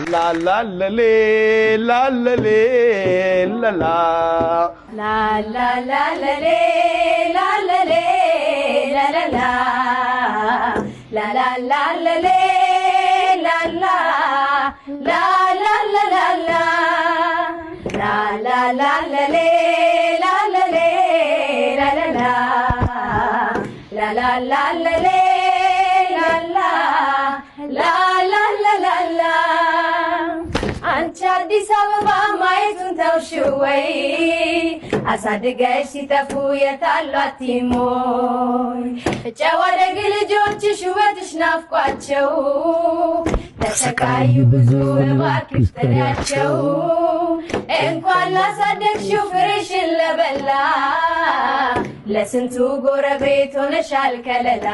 la la la le la la le la la la la la la le la la le la la la la la la la le la la la la la la la la la la la le la la le la la la la la la la le አንቺ አዲስ አበባ ማየቱን ተውሽው ወይ አሳድገሽ ሲጠፉ የታሏት ቲሞይ ጨዋ ደግ ልጆችሽ ውበትሽ ናፍቋቸው ተሰቃዩ ብዙ እባክሽ ጥሪያቸው እንኳን ላሳደግሽው ፍሬሽን ለበላ ለስንቱ ጎረቤት ሆነሻል ከለላ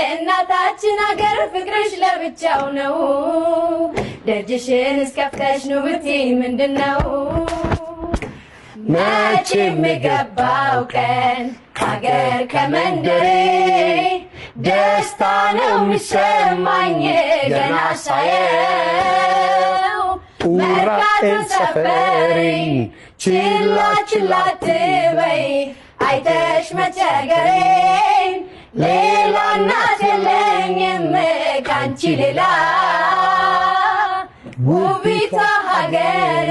እናታችን አገር ፍቅርሽ ለብቻው ነው ደጅሽን እስከፍተሽ ነው ብትይ ምንድነው መቼም የገባው ቀን አገር ከመንደሬ ደስታ ነው የሚሰማኝ ገና ሳየው መርካቶ ሰፈሬ ችላ ችላ አትበይ አይተሽ መቸገሬን ሌላ እናት የለኝም ካንቺ ሌላ ውቢቷ ሀገሬ